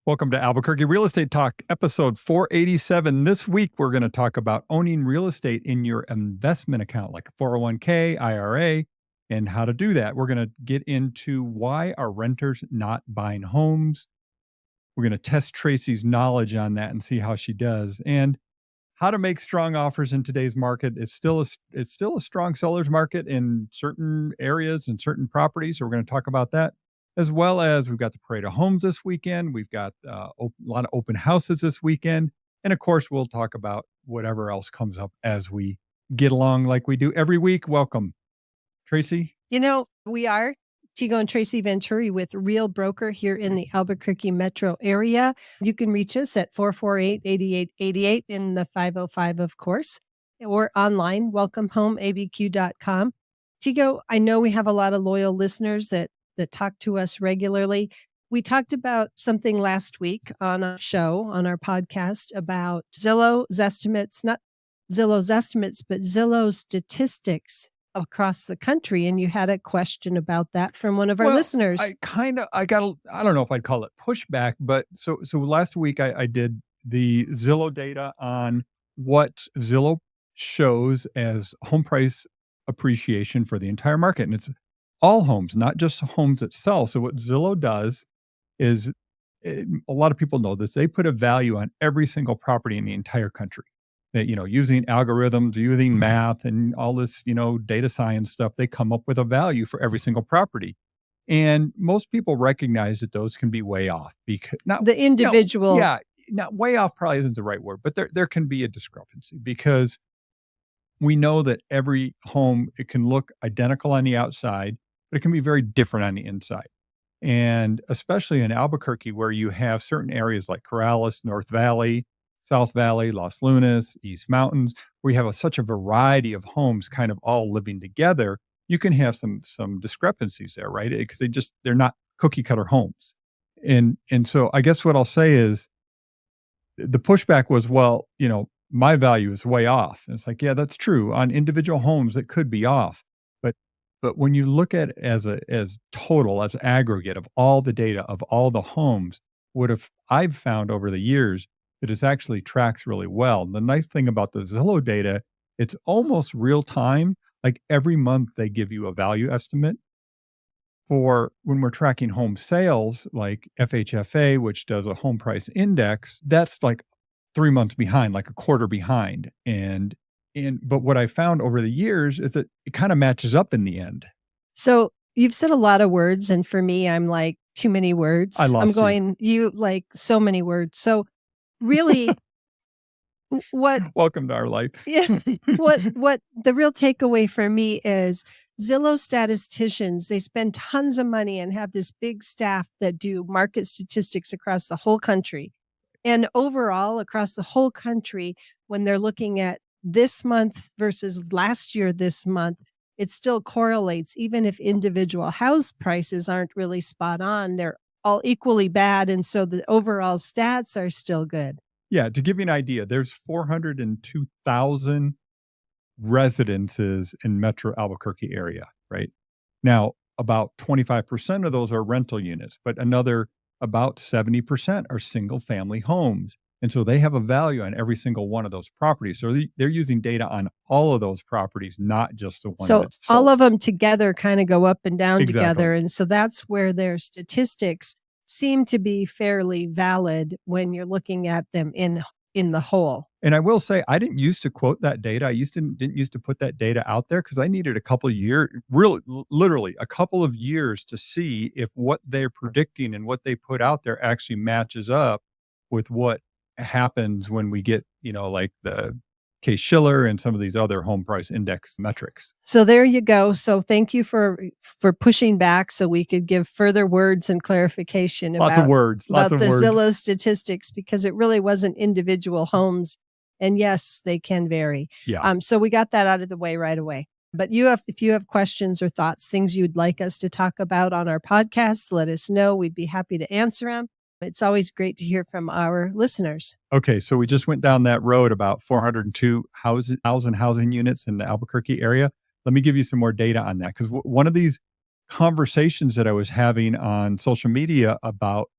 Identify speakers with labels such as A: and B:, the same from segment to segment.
A: Welcome to Albuquerque Real Estate Talk, episode 487. This week, we're going to talk about owning real estate in your investment account, like a 401k, IRA, and how to do that. We're going to get into why are renters not buying homes. We're going to test Tracy's knowledge on that and see how she does, and how to make strong offers in today's market. It's still a strong seller's market in certain areas and certain properties. So we're going to talk about that, as well as we've got the Parade of Homes this weekend. We've got a lot of open houses this weekend. And of course, we'll talk about whatever else comes up as we get along like we do every week. Welcome, Tracy.
B: We are Tego and Tracy Venturi with Real Broker here in the Albuquerque metro area. You can reach us at 448-8888 in the 505, of course, or online, welcomehomeabq.com. Tego, I know we have a lot of loyal listeners that talk to us regularly. We talked about something last week on our show, on our podcast, about Zillow Zestimates, not Zillow's estimates, but Zillow's statistics across the country. And you had a question about that from one of our listeners.
A: I don't know if I'd call it pushback, but so last week I did the Zillow data on what Zillow shows as home price appreciation for the entire market. And it's all homes, not just homes itself. So what Zillow does is, a lot of people know this, they put a value on every single property in the entire country. That, using algorithms, using math and all this, data science stuff, they come up with a value for every single property. And most people recognize that those can be way off, because not
B: the individual.
A: Not way off probably isn't the right word, but there can be a discrepancy, because we know that every home, it can look identical on the outside, but it can be very different on the inside. And especially in Albuquerque, where you have certain areas like Corrales, North Valley, South Valley, Los Lunas, East Mountains, where you have such a variety of homes kind of all living together, you can have some discrepancies there, right? Because they're not cookie cutter homes. And so I guess what I'll say is, the pushback was, my value is way off. And it's like, yeah, that's true. On individual homes, it could be off. But when you look at it as total, as aggregate of all the data of all the homes, I've found over the years that it actually tracks really well. And the nice thing about the Zillow data, it's almost real time. Like every month they give you a value estimate. For when we're tracking home sales, like FHFA, which does a home price index, that's like 3 months behind, like a quarter behind. But what I found over the years is that it kind of matches up in the end.
B: So you've said a lot of words, and for me, I'm like, too many words.
A: I'm going,
B: you like so many words. So really,
A: welcome to our life.
B: Yeah. What the real takeaway for me is, Zillow statisticians, they spend tons of money and have this big staff that do market statistics across the whole country. And overall, across the whole country, when they're looking at this month versus last year this month, it still correlates. Even if individual house prices aren't really spot on, they're all equally bad. And so the overall stats are still good.
A: Yeah, to give you an idea, there's 402,000 residences in Metro Albuquerque area, right? Now, about 25% of those are rental units, but another about 70% are single family homes. And so they have a value on every single one of those properties. So they're using data on all of those properties, not just the one that's sold.
B: All of them together kind of go up and down
A: Exactly.
B: together. And so that's where their statistics seem to be fairly valid when you're looking at them in the whole.
A: And I will say, I didn't used to quote that data. I didn't used to put that data out there, because I needed a couple of years, literally a couple of years, to see if what they're predicting and what they put out there actually matches up with what happens when we get, like the Case-Shiller and some of these other home price index metrics.
B: So there you go. So thank you for pushing back so we could give further words and clarification
A: Lots of words.
B: about the Zillow statistics, because it really wasn't individual homes. And yes, they can vary.
A: Yeah.
B: So we got that out of the way right away. But if you have questions or thoughts, things you'd like us to talk about on our podcast, let us know. We'd be happy to answer them. It's always great to hear from our listeners.
A: Okay, so we just went down that road about 402,000 housing units in the Albuquerque area. Let me give you some more data on that, because one of these conversations that I was having on social media about,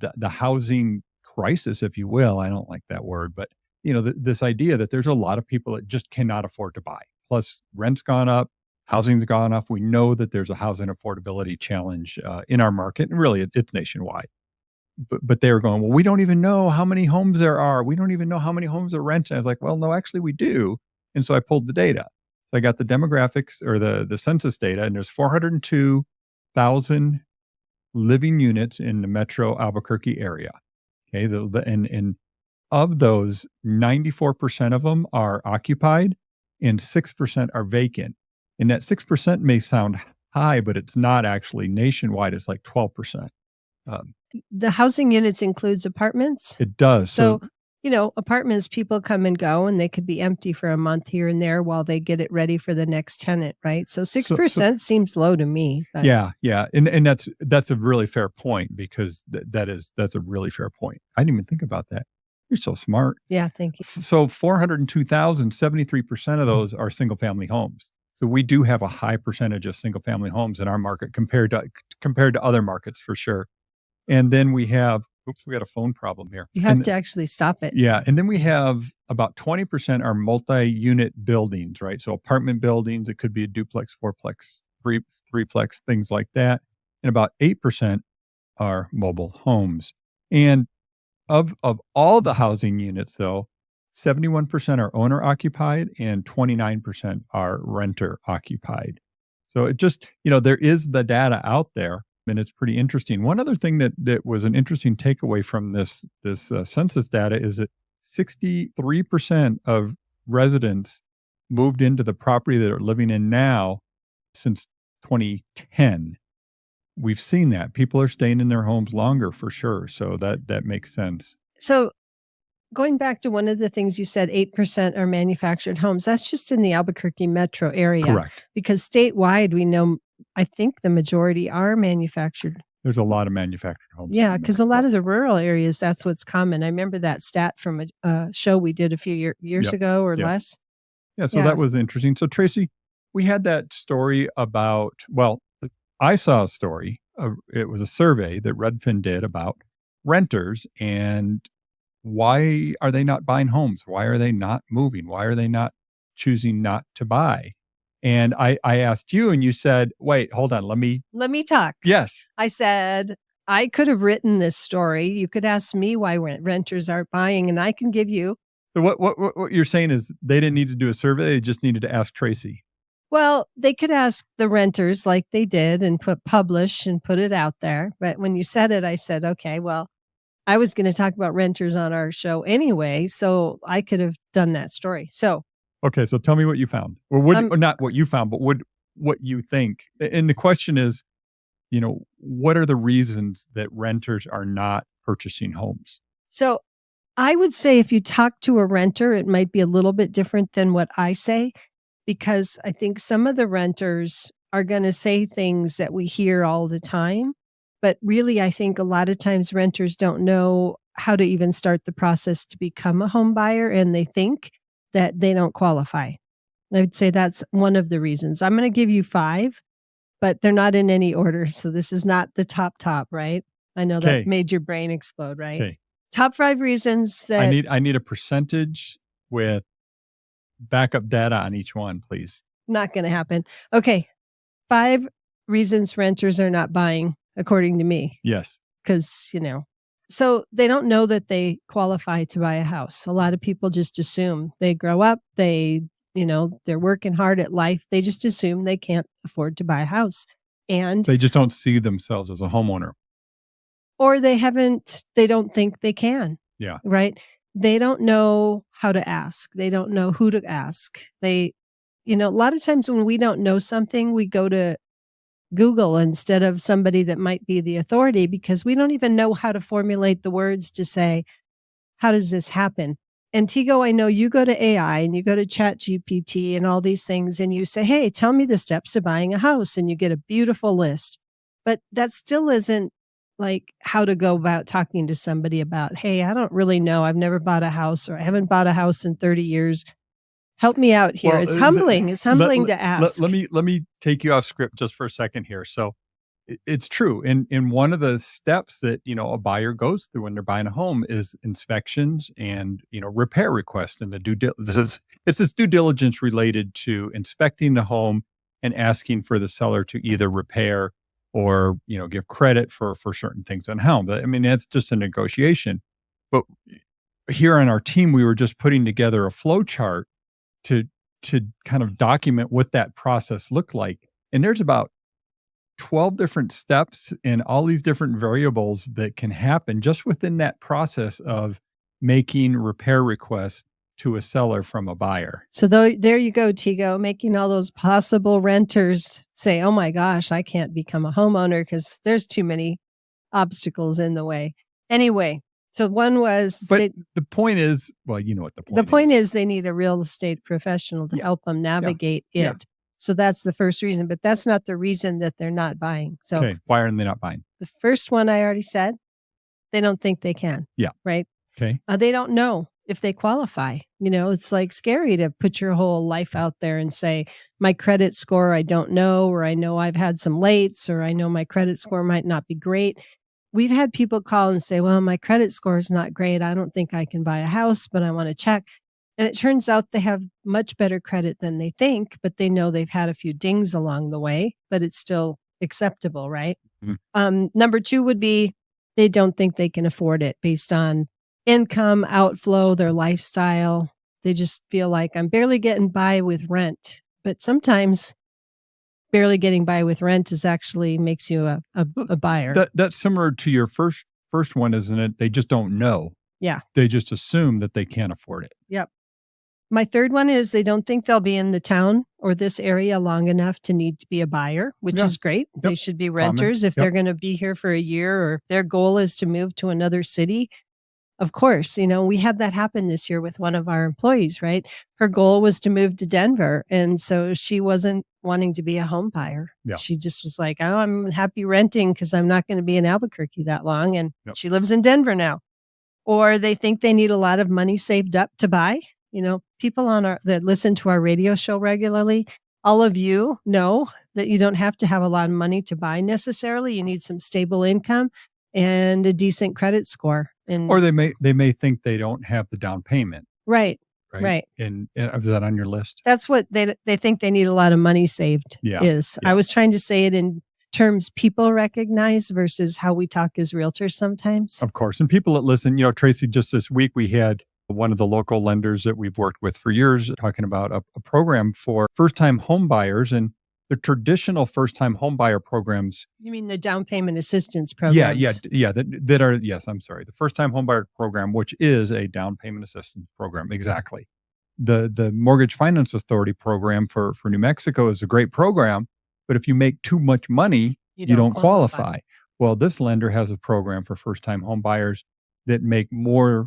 A: the housing crisis, if you will. I don't like that word, but this idea that there's a lot of people that just cannot afford to buy. Plus, rent's gone up, housing's gone up. We know that there's a housing affordability challenge in our market, and really, it's nationwide. But they were going, well, we don't even know how many homes there are. We don't even know how many homes are rented. I was like, well, no, actually, we do. And so I pulled the data. So I got the demographics or the census data, and there's 402,000 living units in the metro Albuquerque area. Okay, and of those, 94% of them are occupied and 6% are vacant. And that 6% may sound high, but it's not actually. Nationwide, it's like 12%.
B: The housing units includes apartments?
A: It does.
B: So, apartments, people come and go, and they could be empty for a month here and there while they get it ready for the next tenant, right? So 6% seems low to me. But.
A: Yeah. And that's a really fair point, because that's a really fair point. I didn't even think about that. You're so smart.
B: Yeah, thank you.
A: So 402,000, 73% of those are single family homes. So we do have a high percentage of single family homes in our market compared to other markets, for sure. And then we have, we got a phone problem here.
B: You have to actually stop it.
A: Yeah. And then we have about 20% are multi-unit buildings, right? So apartment buildings, it could be a duplex, fourplex, threeplex, things like that. And about 8% are mobile homes. And of all the housing units, though, 71% are owner occupied and 29% are renter occupied. So it just, there is the data out there, and it's pretty interesting. One other thing that was an interesting takeaway from this census data is that 63% of residents moved into the property that they're living in now since 2010. We've seen that. People are staying in their homes longer, for sure. So that makes sense.
B: So going back to one of the things you said, 8% are manufactured homes. That's just in the Albuquerque metro area.
A: Correct.
B: Because statewide, we know, I think the majority are manufactured.
A: There's a lot of manufactured homes.
B: Yeah, because a lot of the rural areas, that's what's common. I remember that stat from a show we did a few years ago or less.
A: Yeah, so that was interesting. So Tracy, we had that story about, I saw a story. It was a survey that Redfin did about renters and why are they not buying homes? Why are they not moving? Why are they not choosing not to buy? And I asked you, and you said, wait, hold on. Let me
B: talk.
A: Yes.
B: I said, I could have written this story. You could ask me why renters aren't buying, and I can give you.
A: So what you're saying is they didn't need to do a survey. They just needed to ask Tracy.
B: Well, they could ask the renters like they did and publish and put it out there. But when you said it, I said, okay, well, I was going to talk about renters on our show anyway, so I could have done that story. So,
A: okay, so tell me what you found, or not what you found, but what you think. And the question is, what are the reasons that renters are not purchasing homes?
B: So I would say if you talk to a renter, it might be a little bit different than what I say, because I think some of the renters are going to say things that we hear all the time. But really, I think a lot of times renters don't know how to even start the process to become a home buyer, and they think that they don't qualify. I would say that's one of the reasons. I'm going to give you 5, but they're not in any order. So this is not the top, right? I know that made your brain explode, right? Okay. Top 5 reasons that
A: I need a percentage with backup data on each one, please.
B: Not going to happen. Okay. 5 reasons renters are not buying, according to me.
A: Yes.
B: Because, so they don't know that they qualify to buy a house. A lot of people just assume they grow up, they're working hard at life. They just assume they can't afford to buy a house. And
A: they just don't see themselves as a homeowner.
B: Or they don't think they can.
A: Yeah.
B: Right. They don't know how to ask. They don't know who to ask. A lot of times when we don't know something, we go to Google instead of somebody that might be the authority, because we don't even know how to formulate the words to say, how does this happen? And Tego, I know you go to AI and you go to ChatGPT and all these things, and you say, hey, tell me the steps to buying a house, and you get a beautiful list. But that still isn't like how to go about talking to somebody about, hey, I don't really know. I've never bought a house, or I haven't bought a house in 30 years. Help me out here. It's humbling. It's humbling to ask.
A: Let me take you off script just for a second here. So It's true. And one of the steps that, a buyer goes through when they're buying a home is inspections and, repair requests. And it's this due diligence related to inspecting the home and asking for the seller to either repair or, give credit for certain things on home. But I mean, that's just a negotiation. But here on our team, we were just putting together a flow chart to kind of document what that process looked like. And there's about 12 different steps and all these different variables that can happen just within that process of making repair requests to a seller from a buyer.
B: So there you go, Tego, making all those possible renters say, oh my gosh, I can't become a homeowner because there's too many obstacles in the way. Anyway, so one was...
A: But the point is, well, you know what the point is.
B: The point is they need a real estate professional to help them navigate it.
A: Yeah.
B: So that's the first reason, but that's not the reason that they're not buying. So
A: okay, why are they not buying?
B: The first one I already said, they don't think they can.
A: Yeah.
B: Right?
A: Okay.
B: They don't know if they qualify. It's like scary to put your whole life out there and say, my credit score, I don't know, or I know I've had some lates, or I know my credit score might not be great. We've had people call and say, well, my credit score is not great. I don't think I can buy a house, but I want to check. And it turns out they have much better credit than they think, but they know they've had a few dings along the way, but it's still acceptable, right? Mm-hmm. Number two would be they don't think they can afford it based on income, outflow, their lifestyle. They just feel like I'm barely getting by with rent. But sometimes barely getting by with rent is actually makes you a buyer.
A: That's similar to your first one, isn't it? They just don't know.
B: Yeah.
A: They just assume that they can't afford it.
B: Yep. My third one is they don't think they'll be in the town or this area long enough to need to be a buyer, which is great. Yep. They should be renters if they're going to be here for a year, or their goal is to move to another city. Of course, we had that happen this year with one of our employees, right? Her goal was to move to Denver. And so she wasn't wanting to be a home buyer. Yeah. She just was like, oh, I'm happy renting because I'm not going to be in Albuquerque that long. And she lives in Denver now. Or they think they need a lot of money saved up to buy. People that listen to our radio show regularly, all of you know that you don't have to have a lot of money to buy necessarily. You need some stable income and a decent credit score.
A: Or they may think they don't have the down payment.
B: Right.
A: And is that on your list?
B: That's what they think they need a lot of money saved is. Yeah. I was trying to say it in terms people recognize versus how we talk as realtors sometimes.
A: Of course. And people that listen, Tracy, just this week we had one of the local lenders that we've worked with for years talking about a program for first-time home buyers. And the traditional first-time home buyer programs.
B: You mean the down payment assistance programs?
A: Yeah. That are, yes, I'm sorry. The first-time home buyer program, which is a down payment assistance program. Exactly. The Mortgage Finance Authority program for New Mexico is a great program, but if you make too much money, you don't qualify. Well, this lender has a program for first-time home buyers that make more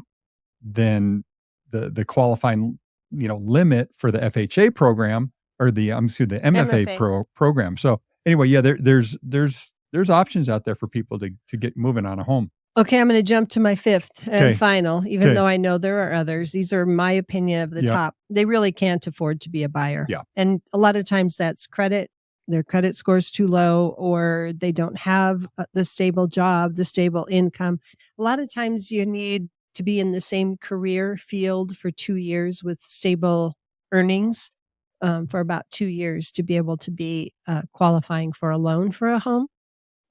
A: than the qualifying, limit for the FHA program or the MFA program. So anyway, there's options out there for people to get moving on a home.
B: Okay, I'm going to jump to my fifth and final, even though I know there are others. These are my opinion of the top. They really can't afford to be a buyer. Yeah. And a lot of times that's credit. Their credit score is too low, or they don't have the stable job, the stable income. A lot of times you need to be in the same career field for 2 years with stable earnings for about 2 years to be able to be qualifying for a loan for a home.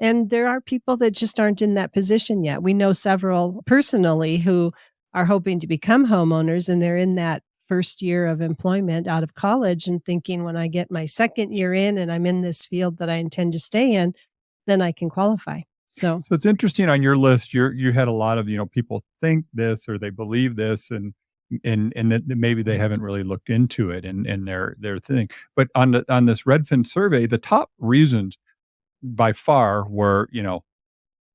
B: And there are people that just aren't in that position yet. We know several personally who are hoping to become homeowners, and they're in that first year of employment out of college and thinking, when I get my second year in and I'm in this field that I intend to stay in, then I can qualify. So
A: it's interesting on your list. You had a lot of people think this or they believe this, and that maybe they haven't really looked into it and their thing. But on this Redfin survey, the top reasons by far were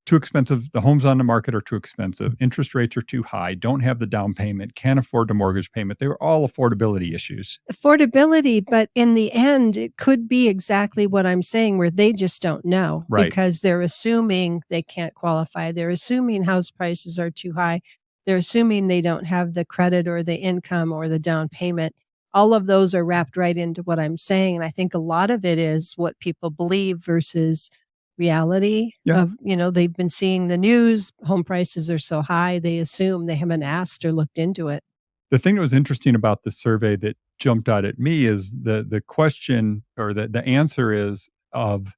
A: too expensive. The homes on the market are too expensive. Interest rates are too high. Don't have the down payment. Can't afford the mortgage payment. They were all affordability issues.
B: Affordability, but in the end, it could be exactly what I'm saying, where they just don't know because they're assuming they can't qualify. They're assuming house prices are too high. They're assuming they don't have the credit or the income or the down payment. All of those are wrapped right into what I'm saying. And I think a lot of it is what people believe versus reality
A: Yeah.
B: of, they've been seeing the news, home prices are so high, they assume they haven't asked or looked into it.
A: The thing that was interesting about the survey that jumped out at me is the question, or the answer is of,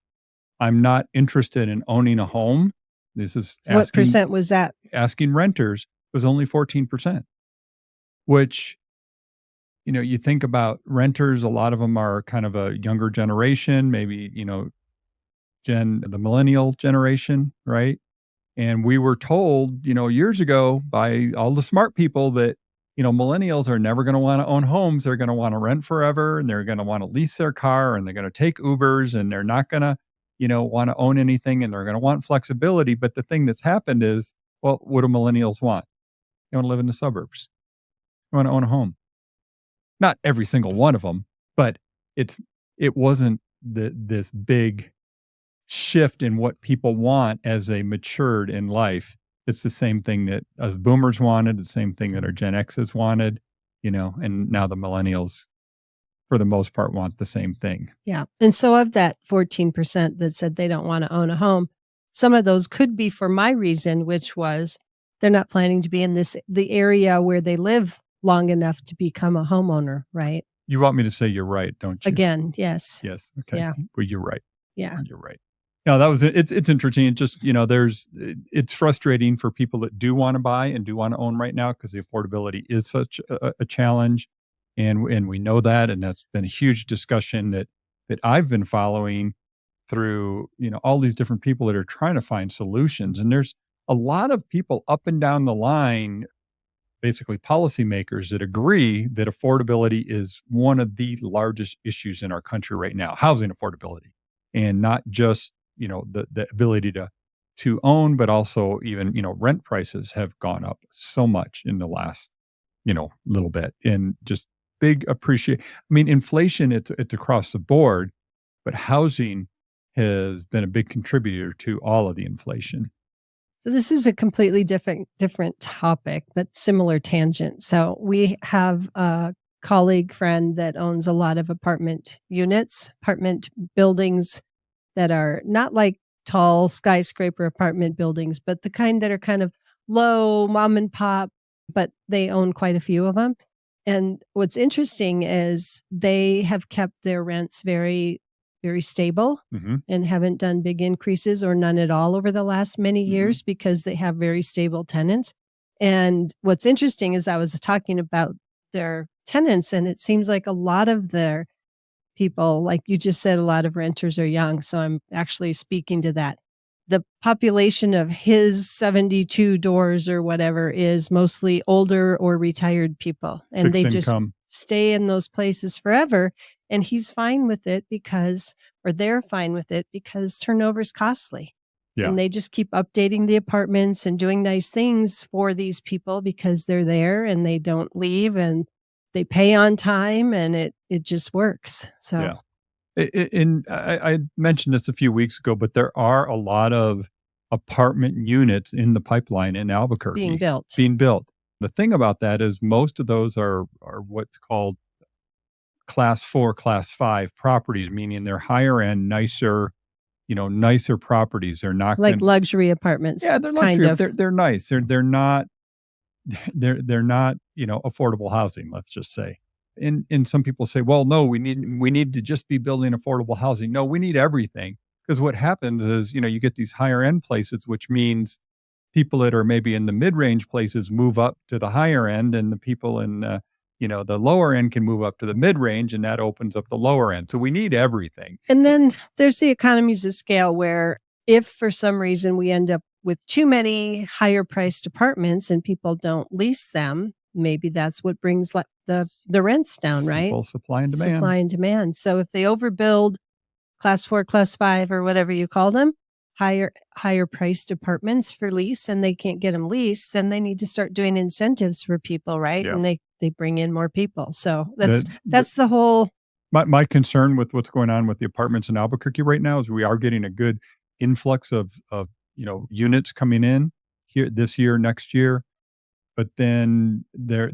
A: I'm not interested in owning a home. This is
B: What percent was that?
A: asking renters, was only 14%, which, you think about renters, a lot of them are kind of a younger generation, maybe, the millennial generation, right? And we were told, years ago by all the smart people that, millennials are never going to want to own homes. They're going to want to rent forever, and they're going to want to lease their car, and they're going to take Ubers, and they're not going to, want to own anything, and they're going to want flexibility. But the thing that's happened is, well, what do millennials want? They want to live in the suburbs. They want to own a home. Not every single one of them, but it wasn't this big shift in what people want as they matured in life. It's the same thing that us boomers wanted, the same thing that our Gen X's wanted, and now the millennials, for the most part, want the same thing.
B: Yeah. And so of that 14% that said they don't want to own a home, some of those could be for my reason, which was they're not planning to be in the area where they live long enough to become a homeowner, right?
A: You want me to say you're right, don't you?
B: Again, yes.
A: Yes. Okay.
B: Yeah.
A: Well, you're right.
B: Yeah.
A: You're right. No, that was it. It's interesting. It just, it's frustrating for people that do want to buy and do want to own right now, because the affordability is such a challenge. And we know that. And that's been a huge discussion that I've been following through, all these different people that are trying to find solutions. And there's a lot of people up and down the line, basically policymakers, that agree that affordability is one of the largest issues in our country right now, housing affordability, and not just, the ability to own, but also even, rent prices have gone up so much in the last, little bit, and just big appreciate. I mean, inflation, it's across the board, but housing has been a big contributor to all of the inflation.
B: So this is a completely different topic, but similar tangent. So we have a colleague friend that owns a lot of apartment buildings that are not like tall skyscraper apartment buildings, but the kind that are kind of low, mom and pop, but they own quite a few of them. And what's interesting is they have kept their rents very, very stable and haven't done big increases or none at all over the last many years, because they have very stable tenants. And what's interesting is I was talking about their tenants, and it seems like a lot of their people, like you just said, a lot of renters are young. So I'm actually speaking to that. The population of his 72 doors or whatever is mostly older or retired people. And
A: Fixed
B: they just
A: income.
B: stay in those places forever. And he's fine with it or they're fine with it because turnover is costly.
A: Yeah.
B: And they just keep updating the apartments and doing nice things for these people because they're there and they don't leave and they pay on time, and it just works. So,
A: yeah. I mentioned this a few weeks ago, but there are a lot of apartment units in the pipeline in Albuquerque being built. The thing about that is most of those are what's called class 4, class 5 properties, meaning they're higher end, nicer properties. They're not
B: like luxury apartments.
A: Yeah, they're luxury. They're nice. They're not affordable housing, let's just say. And some people say, well, no, we need to just be building affordable housing. No, we need everything, because what happens is, you get these higher end places, which means people that are maybe in the mid-range places move up to the higher end, and the people in the lower end can move up to the mid-range, and that opens up the lower end. So we need everything.
B: And then there's the economies of scale, where if for some reason we end up with too many higher priced apartments and people don't lease them, maybe that's what brings the rents down, right?
A: Simple supply and demand.
B: Supply and demand. So if they overbuild class 4, class 5, or whatever you call them, higher priced apartments for lease, and they can't get them leased, then they need to start doing incentives for people, right?
A: Yeah.
B: And they bring in more people. So that's the whole.
A: My concern with what's going on with the apartments in Albuquerque right now is we are getting a good influx of units coming in here this year, next year, but then there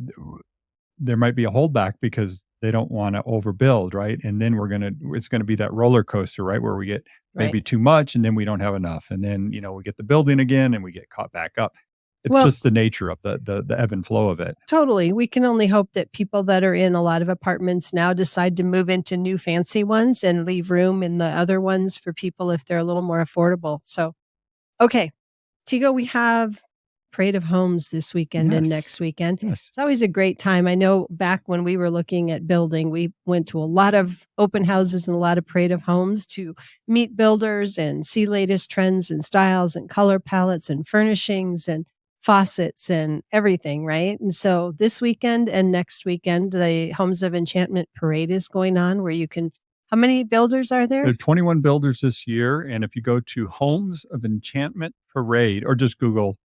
A: might be a holdback because they don't want to overbuild, right? And then it's going to be that roller coaster, right, where we get maybe
B: Right.
A: too much, and then we don't have enough. And then, we get the building again and we get caught back up. It's
B: Well,
A: just the nature of the ebb and flow of it.
B: totally. We can only hope that people that are in a lot of apartments now decide to move into new fancy ones and leave room in the other ones for people if they're a little more affordable. So, okay. Tego, we have Parade of Homes this weekend and
A: Yes.
B: next weekend.
A: Yes.
B: It's always a great time. I know back when we were looking at building, we went to a lot of open houses and a lot of Parade of Homes to meet builders and see latest trends and styles and color palettes and furnishings and faucets and everything, right? And so this weekend and next weekend, the Homes of Enchantment Parade is going on where you can. How many builders are
A: There
B: there?
A: are 21 builders this year. And if you go to Homes of Enchantment Parade or just Google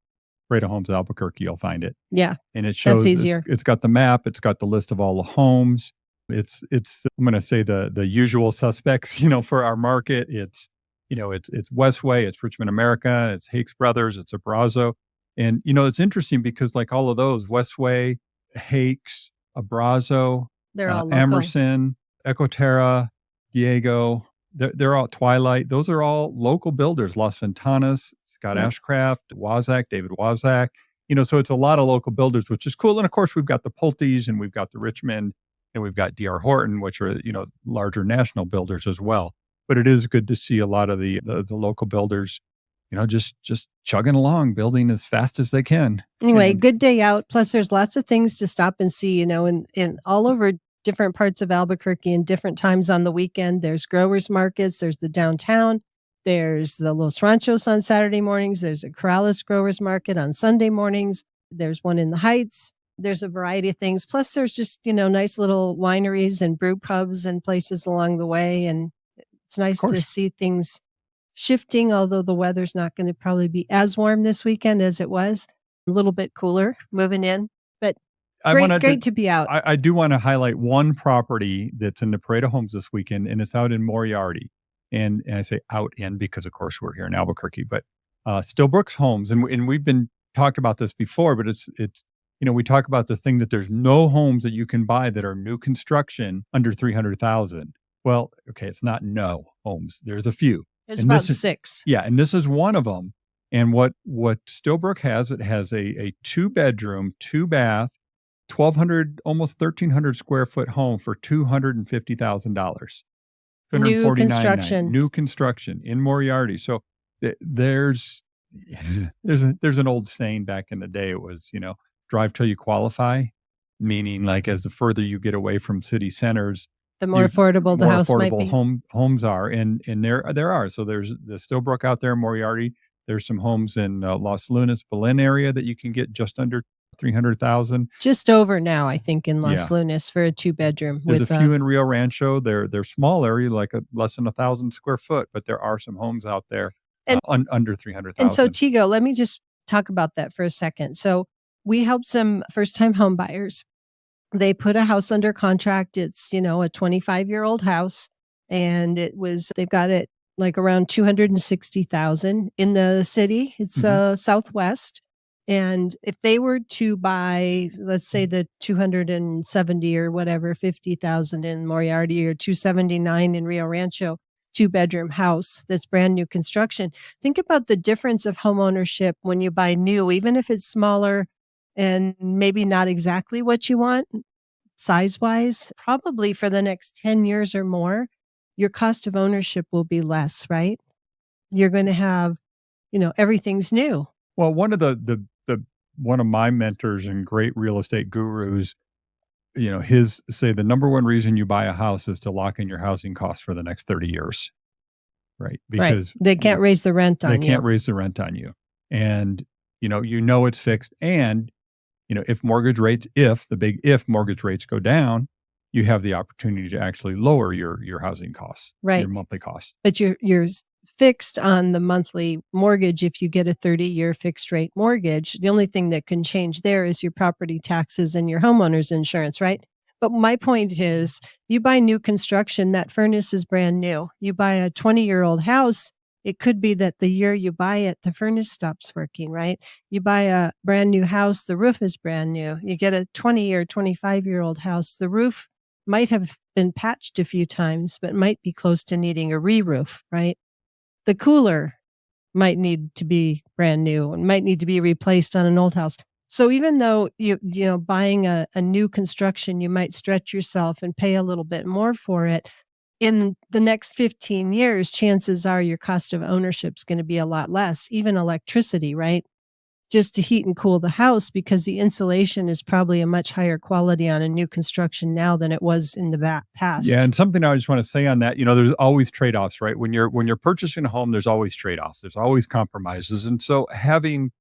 A: Parade of Homes Albuquerque, you'll find it.
B: Yeah,
A: And it
B: that's
A: shows
B: easier.
A: it's got the map, it's got the list of all the homes. It's I'm going to say the usual suspects, for our market. It's Westway, it's Richmond America, it's Hakes Brothers, it's Abrazo. And it's interesting because like all of those, Westway, Hakes, Abrazo,
B: They're all local.
A: Emerson, Ecoterra, Diego, they're all Twilight. Those are all local builders. Las Ventanas, Scott
B: Yep.
A: Ashcraft, Wazak, David Wazak. So it's a lot of local builders, which is cool. And of course, we've got the Pulte's and we've got the Richmond and we've got DR Horton, which are, larger national builders as well. But it is good to see a lot of the local builders, just chugging along, building as fast as they can.
B: Anyway,
A: And
B: good day out. Plus, there's lots of things to stop and see, in all over different parts of Albuquerque and different times on the weekend. There's growers markets, there's the downtown, there's the Los Ranchos on Saturday mornings, there's a Corrales growers market on Sunday mornings, there's one in the Heights. There's a variety of things. Plus, there's just, nice little wineries and brew pubs and places along the way. And it's nice to
A: course.
B: see things shifting, although the weather's not going to probably be as warm this weekend as it was. A little bit cooler moving in, but great to be out.
A: I do want to highlight one property that's in the Parade of Homes this weekend, and it's out in Moriarty. And I say out in because, of course, we're here in Albuquerque, but Stillbrooks Homes. And we've been talked about this before, but it's we talk about the thing that there's no homes that you can buy that are new construction under 300,000. Well, okay, it's not no homes. There's a few.
B: It's
A: And
B: about
A: this is-
B: 6.
A: Yeah, and this is one of them. And what Stillbrook has, it has a 2-bedroom, 2-bath, 1,200, almost 1,300 square foot home for $250,000.
B: New construction.
A: New construction in Moriarty. So there's an old saying back in the day. It was, drive till you qualify, meaning like as the further you get away from city centers,
B: The more affordable the
A: more
B: house might
A: affordable
B: be.
A: homes are, and there are. So there's the Stillbrook out there, Moriarty. There's some homes in Los Lunas, Belen area that you can get just under 300,000.
B: Just over now, I think, in Los
A: Yeah.
B: Lunas for a 2-bedroom.
A: There's
B: with
A: a few in Rio Rancho. They're small area, like less than 1,000 square foot, but there are some homes out there
B: And-
A: under 300,000.
B: And so, Tego, let me just talk about that for a second. So we helped some first-time home buyers. They put a house under contract. It's, a 25-year-old house, and they've got it like around 260,000 in the city. It's Southwest. And if they were to buy, let's say the 270 or whatever, 50,000 in Moriarty or 279 in Rio Rancho, 2-bedroom house that's brand new construction. Think about the difference of home ownership when you buy new, even if it's smaller and maybe not exactly what you want size wise, probably for the next 10 years or more, your cost of ownership will be less, right? You're going to have, everything's new.
A: Well, one of my mentors and great real estate gurus, his say the number one reason you buy a house is to lock in your housing costs for the next 30 years. Right. Because
B: they can't raise the rent on you.
A: They can't raise the rent on you. And, it's fixed. And, if mortgage rates go down, you have the opportunity to actually lower your housing costs,
B: Right.
A: your monthly costs.
B: But you're fixed on the monthly mortgage if you get a 30-year fixed rate mortgage. The only thing that can change there is your property taxes and your homeowner's insurance, right? But my point is, you buy new construction, that furnace is brand new. You buy a 20-year-old house, it could be that the year you buy it, the furnace stops working, right? You buy a brand new house, the roof is brand new. You get a 20 or 25-year-old house, the roof might have been patched a few times, but might be close to needing a re-roof, right? the cooler might need to be brand new and might need to be replaced on an old house. So even though buying a new construction, you might stretch yourself and pay a little bit more for it. In the next 15 years, chances are your cost of ownership is going to be a lot less, even electricity, right? Just to heat and cool the house, because the insulation is probably a much higher quality on a new construction now than it was in the past.
A: Yeah, and something I just want to say on that, there's always trade-offs, right? When you're purchasing a home, there's always trade-offs. There's always compromises. And so having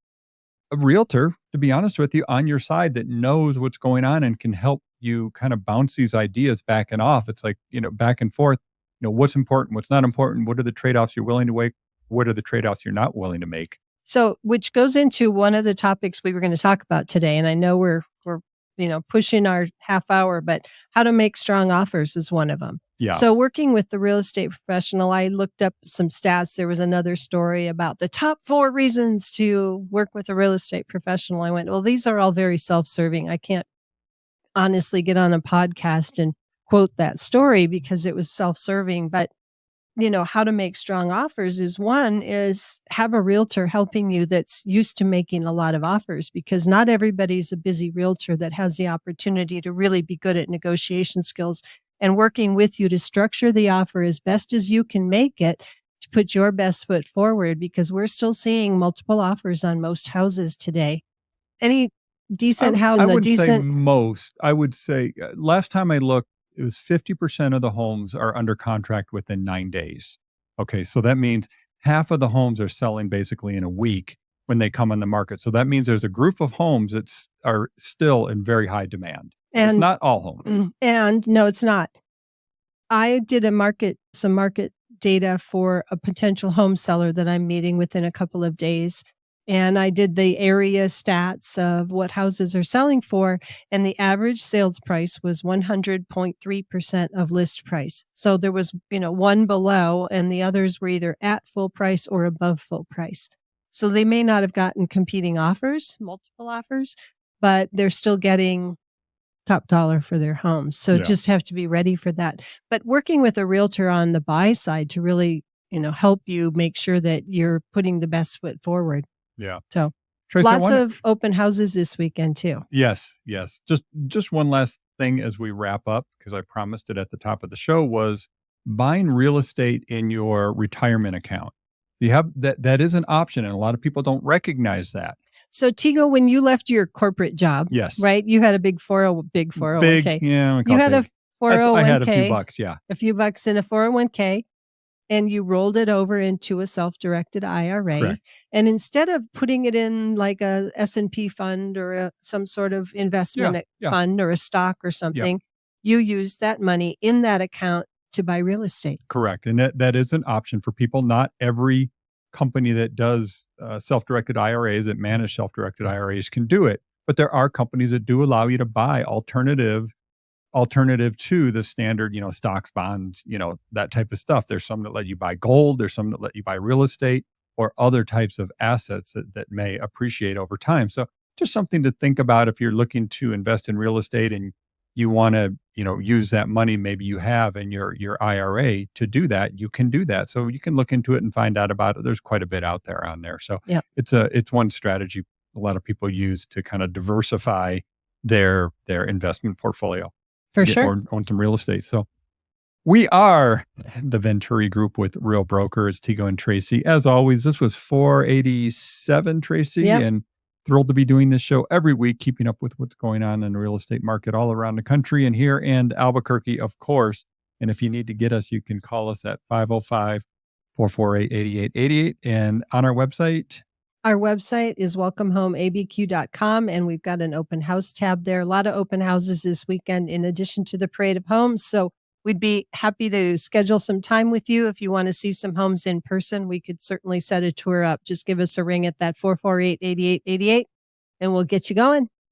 A: a realtor, to be honest with you, on your side that knows what's going on and can help you kind of bounce these ideas back and off. It's like, back and forth, what's important, what's not important, what are the trade-offs you're willing to make, what are the trade-offs you're not willing to make.
B: So, which goes into one of the topics we were going to talk about today. And I know we're pushing our half hour, but how to make strong offers is one of them.
A: Yeah.
B: So working with the real estate professional, I looked up some stats. There was another story about the top 4 reasons to work with a real estate professional. I went, well, these are all very self-serving. I can't honestly get on a podcast and quote that story because it was self-serving. But how to make strong offers is have a realtor helping you that's used to making a lot of offers, because not everybody's a busy realtor that has the opportunity to really be good at negotiation skills and working with you to structure the offer as best as you can make it to put your best foot forward, because we're still seeing multiple offers on most houses today. Any decent house?
A: I would say most. I would say last time I looked, it was 50% of the homes are under contract within 9 days. Okay, so that means half of the homes are selling basically in a week when they come on the market. So that means there's a group of homes that are still in very high demand. And it's not all homes.
B: And no, it's not. I did some market data for a potential home seller that I'm meeting within a couple of days. And I did the area stats of what houses are selling for, and the average sales price was 100.3% of list price. So there was, one below, and the others were either at full price or above full price. So they may not have gotten competing offers, multiple offers, but they're still getting top dollar for their homes. So just have to be ready for that. But working with a realtor on the buy side to really, help you make sure that you're putting the best foot forward.
A: Yeah.
B: So
A: Tracy,
B: lots of open houses this weekend too.
A: Yes. Just one last thing as we wrap up, because I promised it at the top of the show, was buying real estate in your retirement account. You have that is an option, and a lot of people don't recognize that.
B: So Tego, when you left your corporate job,
A: yes,
B: right? You had a big 401k.
A: Big, yeah.
B: You had a 401k.
A: I had a few bucks, yeah.
B: A few bucks in a 401k. And you rolled it over into a self-directed IRA.
A: Correct.
B: And instead of putting it in like a S&P fund or some sort of investment fund or a stock or something, you used that money in that account to buy real estate.
A: Correct. And that is an option for people. Not every company that does self-directed IRAs, that manage self-directed IRAs, can do it. But there are companies that do allow you to buy alternative to the standard, stocks, bonds, that type of stuff. There's some that let you buy gold. There's some that let you buy real estate or other types of assets that may appreciate over time. So just something to think about if you're looking to invest in real estate and you want to, use that money maybe you have in your IRA to do that, you can do that. So you can look into it and find out about it. There's quite a bit out there on there. So it's one strategy a lot of people use to kind of diversify their investment portfolio.
B: For sure.
A: Own some real estate. So we are the Venturi Group with Real Broker. It's Tego and Tracy. As always, this was 487, Tracy, and thrilled to be doing this show every week, keeping up with what's going on in the real estate market all around the country and here in Albuquerque, of course. And if you need to get us, you can call us at 505-448-8888. And on our website,
B: is welcomehomeabq.com, and we've got an open house tab there. A lot of open houses this weekend in addition to the Parade of Homes. So we'd be happy to schedule some time with you. If you want to see some homes in person, we could certainly set a tour up. Just give us a ring at that 448-8888 and we'll get you going.